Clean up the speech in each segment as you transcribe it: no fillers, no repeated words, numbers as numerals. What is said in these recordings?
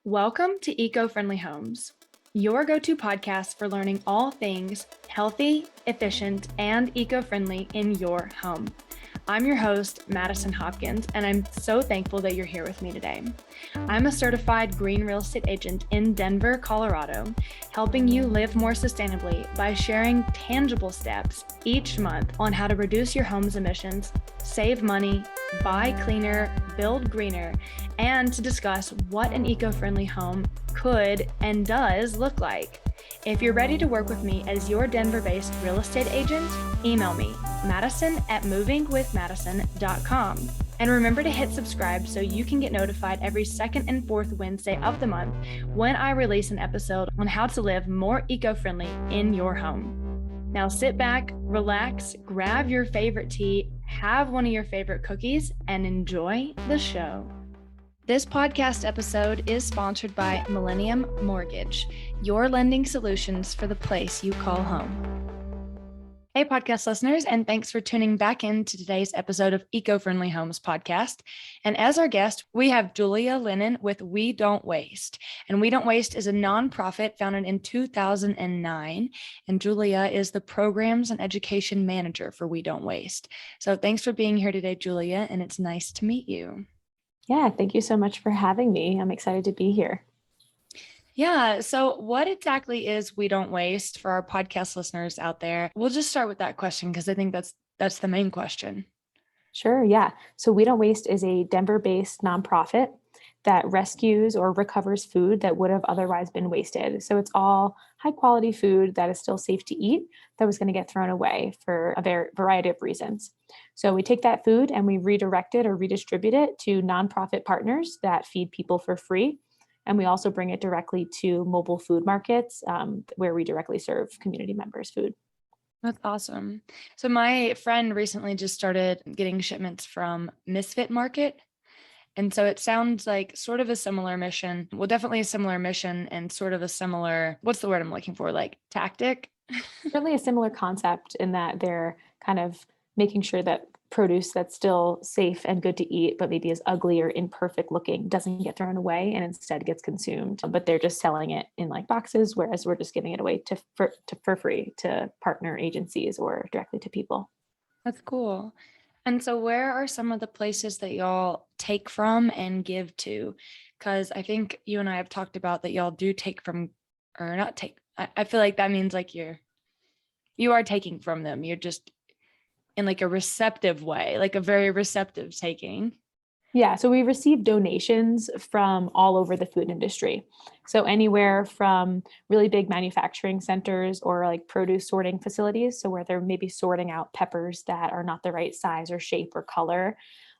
Welcome to Eco-Friendly Homes, your go-to podcast for learning all things healthy, efficient, and eco-friendly in your home. I'm your host, Madison Hopkins, and I'm so thankful that you're here with me today. I'm a certified green real estate agent in Denver, Colorado, helping you live more sustainably by sharing tangible steps each month on how to reduce your home's emissions, save money, buy cleaner, build greener, and to discuss what an eco-friendly home could and does look like. If you're ready to work with me as your Denver-based real estate agent, email me, madison@movingwithmadison.com. And remember to hit subscribe so you can get notified every second and fourth Wednesday of the month when I release an episode on how to live more eco-friendly in your home. Now sit back, relax, grab your favorite tea, have one of your favorite cookies, and enjoy the show. This podcast episode is sponsored by Millennium Mortgage, your lending solutions for the place you call home. Hey, podcast listeners, and thanks for tuning back in to today's episode of Eco-Friendly Homes podcast. And as our guest, we have Julia Lennon with We Don't Waste. And We Don't Waste is a nonprofit founded in 2009. And Julia is the Programs and Education Manager for We Don't Waste. So thanks for being here today, Julia, and it's nice to meet you. Yeah, thank you so much for having me. I'm excited to be here. Yeah. So what exactly is We Don't Waste for our podcast listeners out there? We'll just start with that question because I think that's the main question. Sure. Yeah. So We Don't Waste is a Denver-based nonprofit that rescues or recovers food that would have otherwise been wasted. So it's all high quality food that is still safe to eat that was going to get thrown away for a variety of reasons. So we take that food and we redirect it or redistribute it to nonprofit partners that feed people for free. And we also bring it directly to mobile food markets where we directly serve community members food. That's awesome. So my friend recently just started getting shipments from Misfit Market. And so it sounds like sort of a similar mission. Well, definitely a similar mission and sort of a similar, what's the word I'm looking for? Like tactic? Certainly a similar concept in that they're kind of making sure that produce that's still safe and good to eat, but maybe is ugly or imperfect looking, doesn't get thrown away and instead gets consumed. But they're just selling it in like boxes, whereas we're just giving it away for free to partner agencies or directly to people. That's cool. And so where are some of the places that y'all take from and give to? Because I think you and I have talked about that y'all do take from, or not take. I feel like that means like you are taking from them. You're just in like a receptive way, like a very receptive taking. Yeah, so we receive donations from all over the food industry. So anywhere from really big manufacturing centers or like produce sorting facilities, so where they're maybe sorting out peppers that are not the right size or shape or color,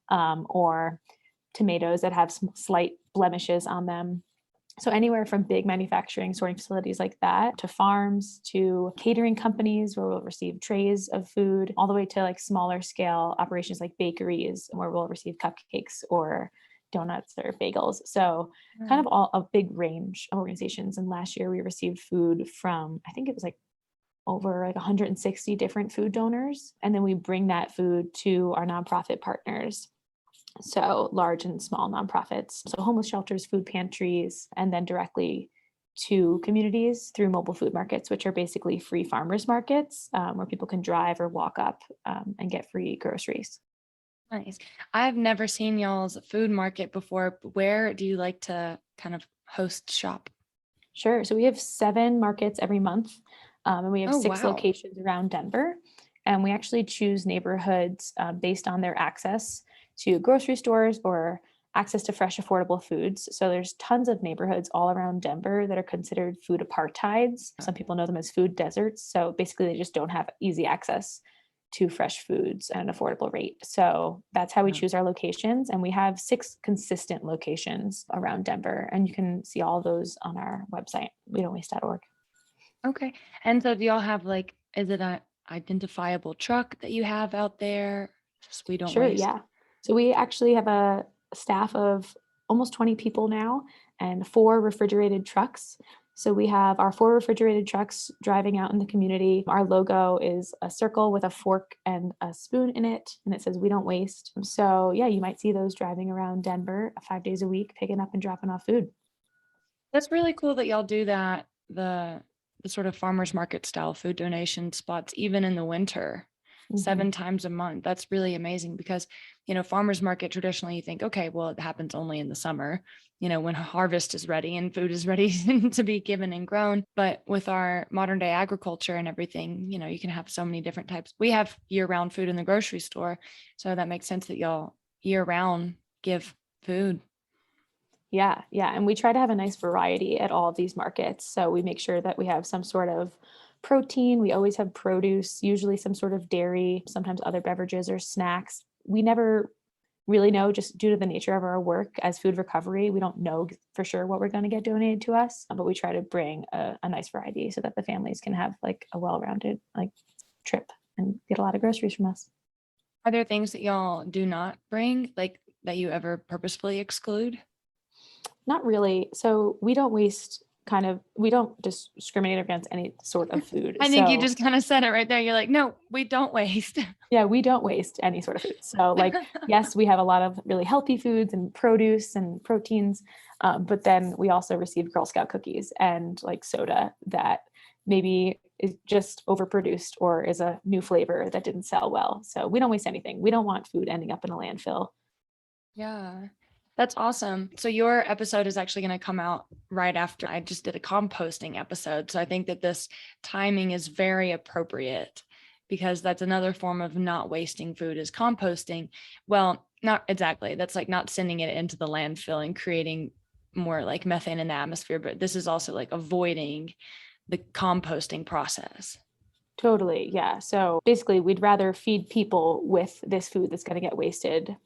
or tomatoes that have some slight blemishes on them. So anywhere from big manufacturing sorting facilities like that to farms to catering companies where we'll receive trays of food, all the way to like smaller scale operations like bakeries where we'll receive cupcakes or donuts or bagels. So kind of all a big range of organizations. And last year we received food from, I think it was like over like 160 different food donors. And then we bring that food to our nonprofit partners. So large and small nonprofits, so homeless shelters, food pantries, and then directly to communities through mobile food markets, which are basically free farmers markets where people can drive or walk up and get free groceries. Nice. I've never seen y'all's food market before. But where do you like to kind of host shop? Sure. So we have 7 markets every month, and we have 6 locations around Denver. And we actually choose neighborhoods based on their access to grocery stores or access to fresh, affordable foods. So there's tons of neighborhoods all around Denver that are considered food apartheids. Some people know them as food deserts. So basically they just don't have easy access to fresh foods at an affordable rate. So that's how we choose our locations. And we have 6 consistent locations around Denver. And you can see all those on our website, wedon'twaste.org. Okay. And so do y'all have like, is it an identifiable truck that you have out there? Just We Don't Waste. Yeah. So we actually have a staff of almost 20 people now and 4 refrigerated trucks. So we have our 4 refrigerated trucks driving out in the community. Our logo is a circle with a fork and a spoon in it, and it says We Don't Waste. So yeah, you might see those driving around Denver 5 days a week, picking up and dropping off food. That's really cool that y'all do that, the sort of farmers market style food donation spots, even in the winter, Mhm. 7 times a month. That's really amazing because, farmers market traditionally you think, okay, well, it happens only in the summer, when harvest is ready and food is ready to be given and grown. But with our modern day agriculture and everything, you can have so many different types. We have year round food in the grocery store. So that makes sense that y'all year round give food. Yeah, yeah. And we try to have a nice variety at all of these markets. So we make sure that we have some sort of protein. We always have produce, usually some sort of dairy, sometimes other beverages or snacks. We never really know, just due to the nature of our work as food recovery. We don't know for sure what we're going to get donated to us, but we try to bring a nice variety so that the families can have like a well-rounded like trip and get a lot of groceries from us. Are there things that y'all do not bring, like that you ever purposefully exclude? Not really. So we don't discriminate against any sort of food. I think you So just kind of said it right there. You're like, no, we don't waste. yeah, we don't waste any sort of food. So like, yes, we have a lot of really healthy foods and produce and proteins, but then we also receive Girl Scout cookies and like soda that maybe is just overproduced or is a new flavor that didn't sell well. So we don't waste anything. We don't want food ending up in a landfill. Yeah, that's awesome. So your episode is actually going to come out right after I just did a composting episode. So I think that this timing is very appropriate because that's another form of not wasting food is composting. Well, not exactly. That's like not sending it into the landfill and creating more like methane in the atmosphere, but this is also like avoiding the composting process. Totally. Yeah. So basically, we'd rather feed people with this food that's going to get wasted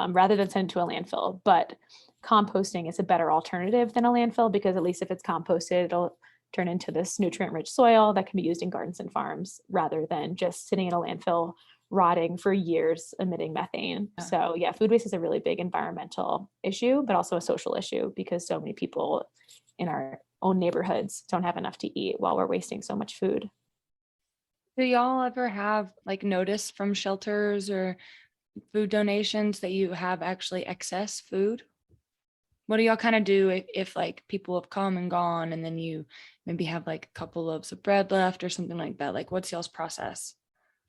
rather than send it to a landfill. But composting is a better alternative than a landfill because at least if it's composted, it'll turn into this nutrient rich soil that can be used in gardens and farms rather than just sitting in a landfill rotting for years emitting methane. Yeah. So yeah, food waste is a really big environmental issue, but also a social issue because so many people in our own neighborhoods don't have enough to eat while we're wasting so much food. Do y'all ever have like notice from shelters or food donations that you have actually excess food? What do y'all kind of do if like people have come and gone and then you maybe have like a couple loaves of bread left or something like that? Like what's y'all's process?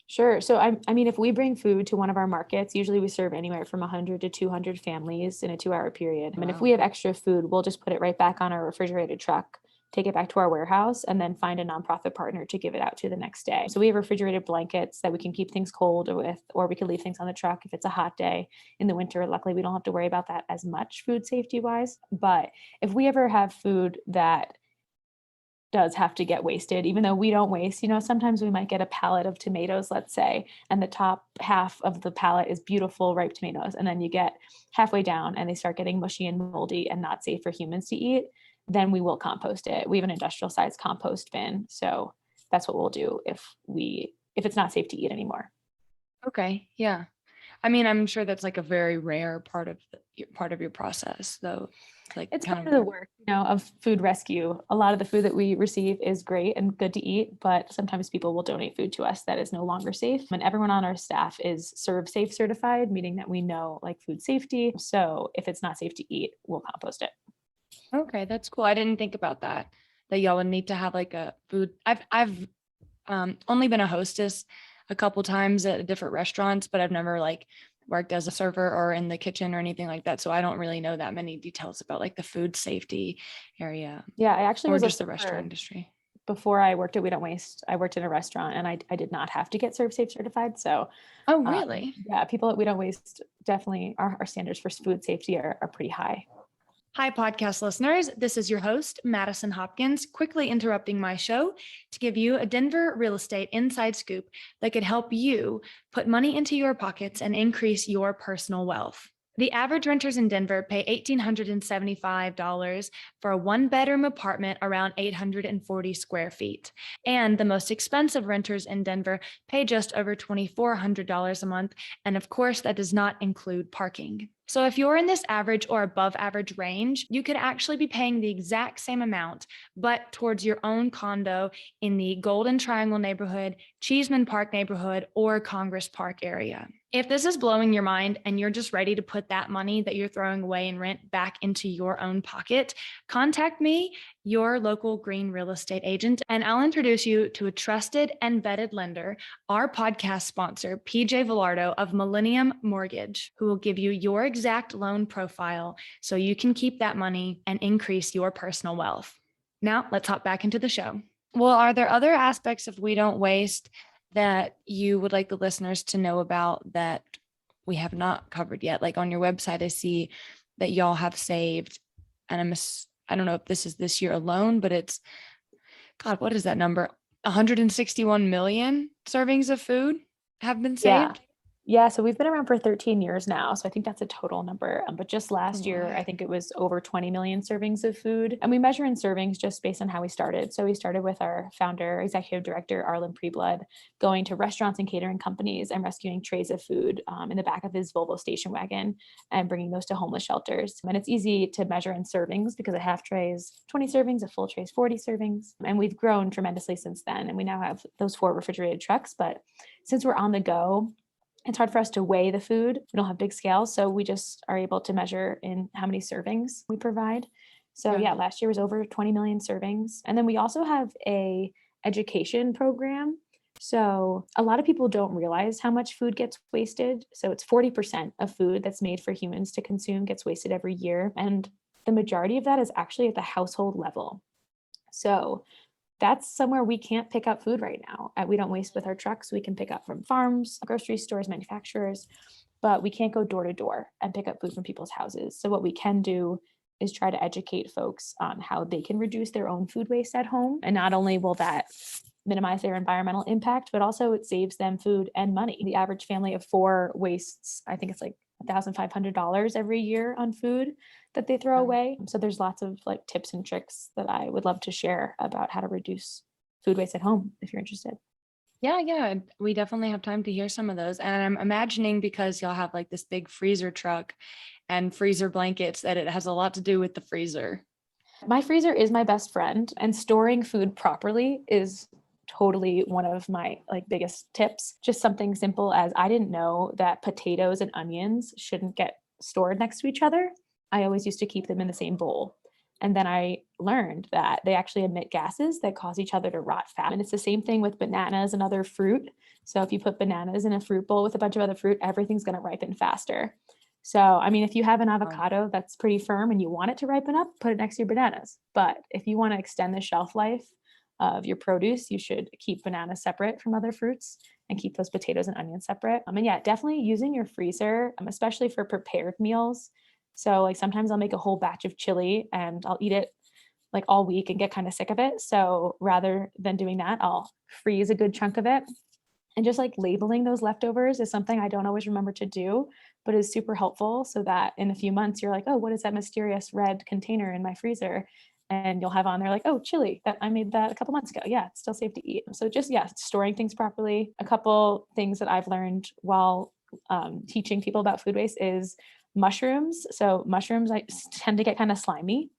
Sure. So I mean, if we bring food to one of our markets, usually we serve anywhere from 100 to 200 families in a 2 hour period. And if Wow. we have extra food, we'll just put it right back on our refrigerated truck, take it back to our warehouse, and then find a nonprofit partner to give it out to the next day. So we have refrigerated blankets that we can keep things cold with, or we could leave things on the truck if it's a hot day in the winter. Luckily, we don't have to worry about that as much food safety wise. But if we ever have food that does have to get wasted, even though we don't waste. Sometimes we might get a pallet of tomatoes, let's say, and the top half of the pallet is beautiful ripe tomatoes. And then you get halfway down and they start getting mushy and moldy and not safe for humans to eat. Then we will compost it. We have an industrial sized compost bin. So that's what we'll do if it's not safe to eat anymore. Okay. Yeah. I mean, I'm sure that's like a very rare part of your process, though. Like It's kind part of of the work, of food rescue. A lot of the food that we receive is great and good to eat, but sometimes people will donate food to us that is no longer safe. And everyone on our staff is Serve Safe certified, meaning that we know like food safety. So if it's not safe to eat, we'll compost it. okay. That's cool. I didn't think about that. That y'all would need to have like a food. I've only been a hostess a couple times at different restaurants, but I've never like worked as a server or in the kitchen or anything like that. So I don't really know that many details about like the food safety area Yeah, I actually or was a just the restaurant server industry. before I worked at We Don't Waste. I worked in a restaurant and I did not have to get Serve Safe certified. So Oh, really? yeah, people at We Don't Waste definitely our standards for food safety are pretty high. Hi, podcast listeners. This is your host, Madison Hopkins, quickly interrupting my show to give you a Denver real estate inside scoop that could help you put money into your pockets and increase your personal wealth. The average renters in Denver pay $1,875 for a one-bedroom apartment around 840 square feet. And the most expensive renters in Denver pay just over $2,400 a month. And of course, that does not include parking. So if you're in this average or above average range, you could actually be paying the exact same amount, but towards your own condo in the Golden Triangle neighborhood, Cheeseman Park neighborhood, or Congress Park area. If this is blowing your mind and you're just ready to put that money that you're throwing away in rent back into your own pocket, contact me, your local green real estate agent, and I'll introduce you to a trusted and vetted lender, our podcast sponsor, PJ Villardo of Millennium Mortgage, who will give you your exact loan profile so you can keep that money and increase your personal wealth. Now, let's hop back into the show. Well, are there other aspects of We Don't Waste that you would like the listeners to know about that we have not covered yet? Like on your website, I see that y'all have saved, and I don't know if this is this year alone, but it's, God, what is that number? 161 million servings of food have been saved. Yeah, so we've been around for 13 years now. So I think that's a total number. But just last year, I think it was over 20 million servings of food. And we measure in servings just based on how we started. So we started with our founder, executive director, Arlen Preblood, going to restaurants and catering companies and rescuing trays of food in the back of his Volvo station wagon and bringing those to homeless shelters. And it's easy to measure in servings because a half tray is 20 servings, a full tray is 40 servings. And we've grown tremendously since then. And we now have those 4 refrigerated trucks. But since we're on the go, it's hard for us to weigh the food. We don't have big scales, so we just are able to measure in how many servings we provide. So yeah, last year was over 20 million servings. And then we also have a education program. So a lot of people don't realize how much food gets wasted. So it's 40% of food that's made for humans to consume gets wasted every year. And the majority of that is actually at the household level. So that's somewhere we can't pick up food right now. We don't waste with our trucks. We can pick up from farms, grocery stores, manufacturers, but we can't go door to door and pick up food from people's houses. So what we can do is try to educate folks on how they can reduce their own food waste at home. And not only will that minimize their environmental impact, but also it saves them food and money. The average family of 4 wastes, I think it's like $1,500 every year on food that they throw away. So there's lots of like tips and tricks that I would love to share about how to reduce food waste at home if you're interested. Yeah, we definitely have time to hear some of those. And I'm imagining because y'all have like this big freezer truck and freezer blankets that it has a lot to do with the freezer. My freezer is my best friend, and storing food properly is totally one of my like biggest tips. Just something simple as I didn't know that potatoes and onions shouldn't get stored next to each other. I always used to keep them in the same bowl. And then I learned that they actually emit gases that cause each other to rot fast. And it's the same thing with bananas and other fruit. So if you put bananas in a fruit bowl with a bunch of other fruit, everything's going to ripen faster. So, I mean, if you have an avocado that's pretty firm and you want it to ripen up, put it next to your bananas. But if you want to extend the shelf life of your produce, you should keep bananas separate from other fruits and keep those potatoes and onions separate. And yeah, definitely using your freezer, especially for prepared meals. So like sometimes I'll make a whole batch of chili and I'll eat it like all week and get kind of sick of it. So rather than doing that, I'll freeze a good chunk of it. And just like labeling those leftovers is something I don't always remember to do, but is super helpful so that in a few months you're like, oh, what is that mysterious red container in my freezer? And you'll have on there like, oh, chili, that I made that a couple months ago. Yeah, it's still safe to eat. So just, storing things properly. A couple things that I've learned while teaching people about food waste is mushrooms. So mushrooms tend to get kind of slimy.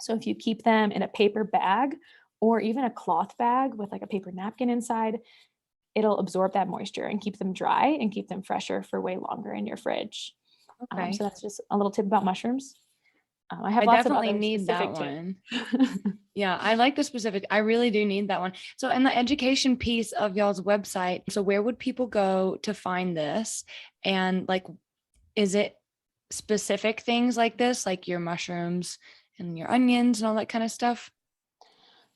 So if you keep them in a paper bag or even a cloth bag with like a paper napkin inside, it'll absorb that moisture and keep them dry and keep them fresher for way longer in your fridge. Okay. So that's just a little tip about mushrooms. I have I lots definitely of other need that one. Yeah, I like the specific. I really do need that one. So, and the education piece of y'all's website. So, where would people go to find this? And like, is it specific things like this, like your mushrooms and your onions and all that kind of stuff?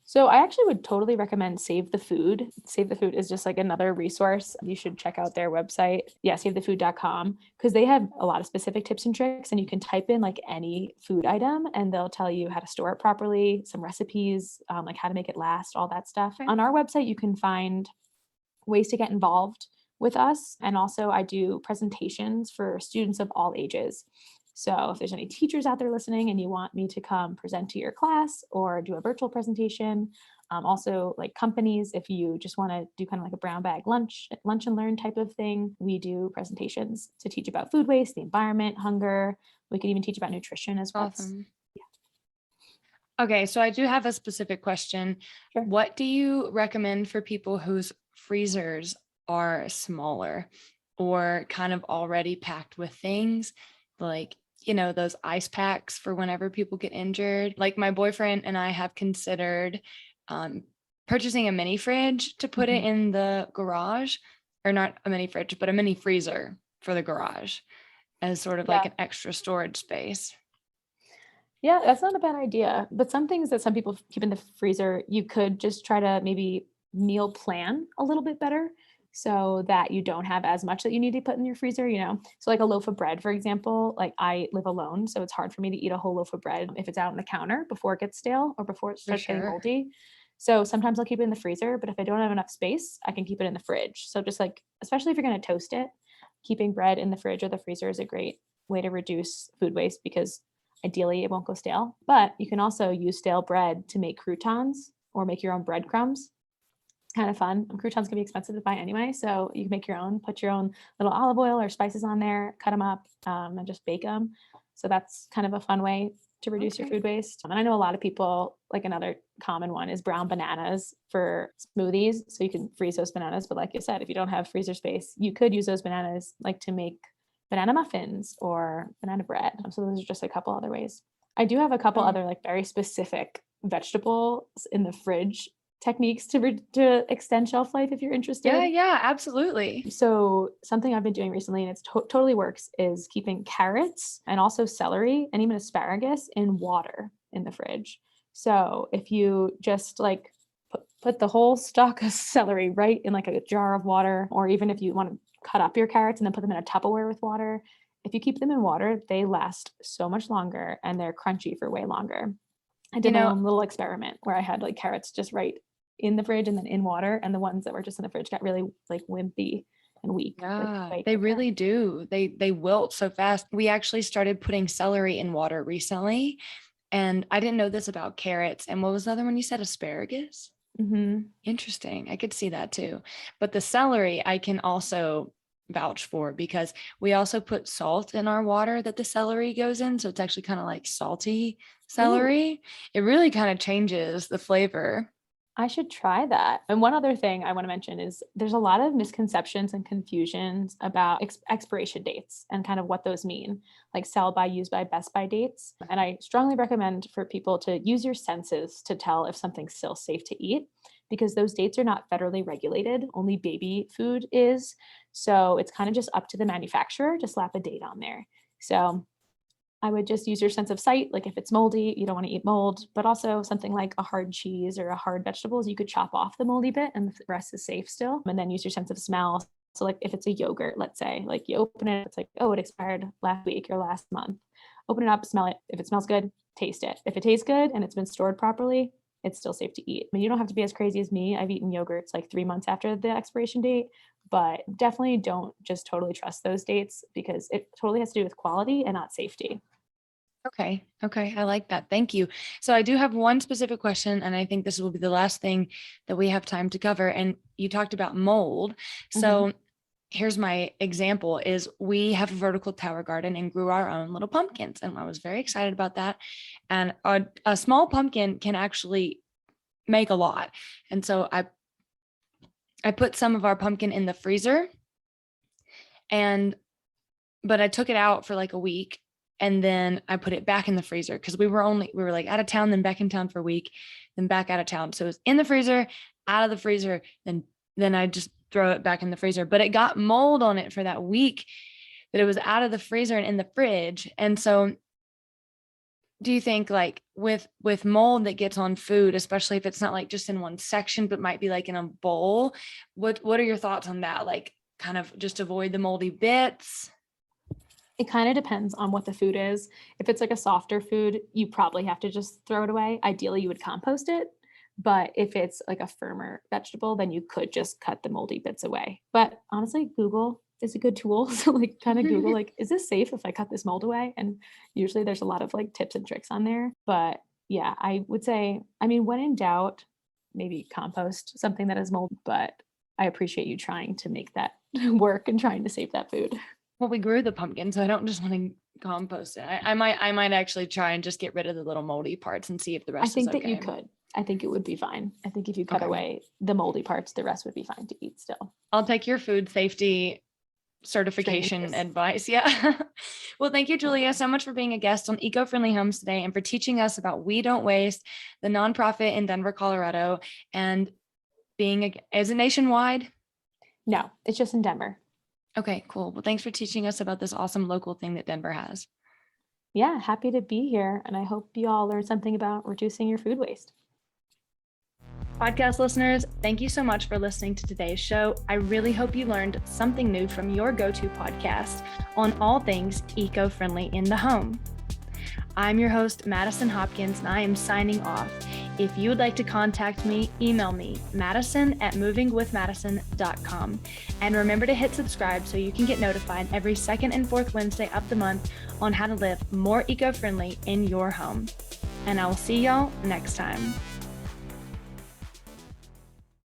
So I actually would totally recommend Save the Food. Save the Food is just like another resource. You should check out their website. Yeah, savethefood.com, because they have a lot of specific tips and tricks, and you can type in like any food item and they'll tell you how to store it properly, some recipes, like how to make it last, all that stuff. Okay. On our website, you can find ways to get involved with us. And also I do presentations for students of all ages. So if there's any teachers out there listening and you want me to come present to your class or do a virtual presentation, also like companies, if you just want to do kind of like a brown bag lunch and learn type of thing, we do presentations to teach about food waste, the environment, hunger. We could even teach about nutrition as well. Awesome. Okay, so I do have a specific question. Sure. What do you recommend for people whose freezers are smaller or kind of already packed with things, like, those ice packs for whenever people get injured? Like my boyfriend and I have considered purchasing a mini fridge to put it in the garage, or not a mini fridge, but a mini freezer for the garage as sort of like an extra storage space. Yeah, that's not a bad idea. But some things that some people keep in the freezer, you could just try to maybe meal plan a little bit better so that you don't have as much that you need to put in your freezer, So like a loaf of bread, for example, like I live alone, so it's hard for me to eat a whole loaf of bread if it's out on the counter before it gets stale or before it starts getting moldy. So sometimes I'll keep it in the freezer, but if I don't have enough space, I can keep it in the fridge. So just like, especially if you're going to toast it, keeping bread in the fridge or the freezer is a great way to reduce food waste because ideally, it won't go stale, but you can also use stale bread to make croutons or make your own breadcrumbs. It's kind of fun. Croutons can be expensive to buy anyway, so you can make your own, put your own little olive oil or spices on there, cut them up, and just bake them. So that's kind of a fun way to reduce your food waste. And I know a lot of people, like another common one is brown bananas for smoothies. So you can freeze those bananas, but like you said, if you don't have freezer space, you could use those bananas like to make banana muffins or banana bread. So those are just a couple other ways. I do have a couple other like very specific vegetables in the fridge techniques to extend shelf life if you're interested. Yeah, absolutely. So something I've been doing recently, and it's totally works, is keeping carrots and also celery and even asparagus in water in the fridge. So if you just like put the whole stalk of celery right in like a jar of water, or even if you want to cut up your carrots and then put them in a Tupperware with water. If you keep them in water, they last so much longer and they're crunchy for way longer. I did my own little experiment where I had like carrots just right in the fridge and then in water, and the ones that were just in the fridge got really like wimpy and weak. Yeah, they really do. They wilt so fast. We actually started putting celery in water recently, and I didn't know this about carrots. And what was the other one you said? Asparagus? Interesting. I could see that too. But the celery, I can also vouch for because we also put salt in our water that the celery goes in. So it's actually kind of like salty celery. Ooh. It really kind of changes the flavor. I should try that. And one other thing I want to mention is there's a lot of misconceptions and confusions about expiration dates and kind of what those mean, like sell by, use by, best by dates. And I strongly recommend for people to use your senses to tell if something's still safe to eat, because those dates are not federally regulated. Only baby food is. So it's kind of just up to the manufacturer to slap a date on there. So I would just use your sense of sight. Like if it's moldy, you don't want to eat mold, but also something like a hard cheese or a hard vegetables, you could chop off the moldy bit and the rest is safe still. And then use your sense of smell. So like if it's a yogurt, let's say, like you open it, it's like, oh, it expired last week or last month. Open it up, smell it. If it smells good, taste it. If it tastes good and it's been stored properly, it's still safe to eat. I mean, you don't have to be as crazy as me. I've eaten yogurts like 3 months after the expiration date, but definitely don't just totally trust those dates because it totally has to do with quality and not safety. Okay. I like that. Thank you. So I do have one specific question, and I think this will be the last thing that we have time to cover. And you talked about mold. So here's my example is we have a vertical tower garden and grew our own little pumpkins. And I was very excited about that. And a small pumpkin can actually make a lot. And so I put some of our pumpkin in the freezer but I took it out for like a week. And then I put it back in the freezer because we were like out of town, then back in town for a week, then back out of town. So it was in the freezer, out of the freezer, then I just throw it back in the freezer. But it got mold on it for that week that it was out of the freezer and in the fridge. And so do you think like with mold that gets on food, especially if it's not like just in one section, but might be like in a bowl, what are your thoughts on that? Like kind of just avoid the moldy bits? It kind of depends on what the food is. If it's like a softer food, you probably have to just throw it away. Ideally, you would compost it. But if it's like a firmer vegetable, then you could just cut the moldy bits away. But honestly, Google is a good tool. So like kind of Google like, is this safe if I cut this mold away? And usually there's a lot of like tips and tricks on there. But yeah, I would say, I mean, when in doubt, maybe compost something that has mold, but I appreciate you trying to make that work and trying to save that food. Well, we grew the pumpkin, so I don't just want to compost it. I might actually try and just get rid of the little moldy parts and see if the I rest think is that okay. you could. I think it would be fine. I think if you cut Okay. away the moldy parts, the rest would be fine to eat still. I'll take your food safety certification advice. Yeah. Well, thank you, Julia, so much for being a guest on Eco-Friendly Homes today and for teaching us about We Don't Waste, the nonprofit in Denver, Colorado, and is it nationwide? No, it's just in Denver. Okay, cool. Well, thanks for teaching us about this awesome local thing that Denver has. Yeah, happy to be here. And I hope you all learned something about reducing your food waste. Podcast listeners, thank you so much for listening to today's show. I really hope you learned something new from your go-to podcast on all things eco-friendly in the home. I'm your host, Madison Hopkins, and I am signing off. If you would like to contact me, email me, madison@movingwithmadison.com. And remember to hit subscribe so you can get notified every second and fourth Wednesday of the month on how to live more eco-friendly in your home. And I will see y'all next time.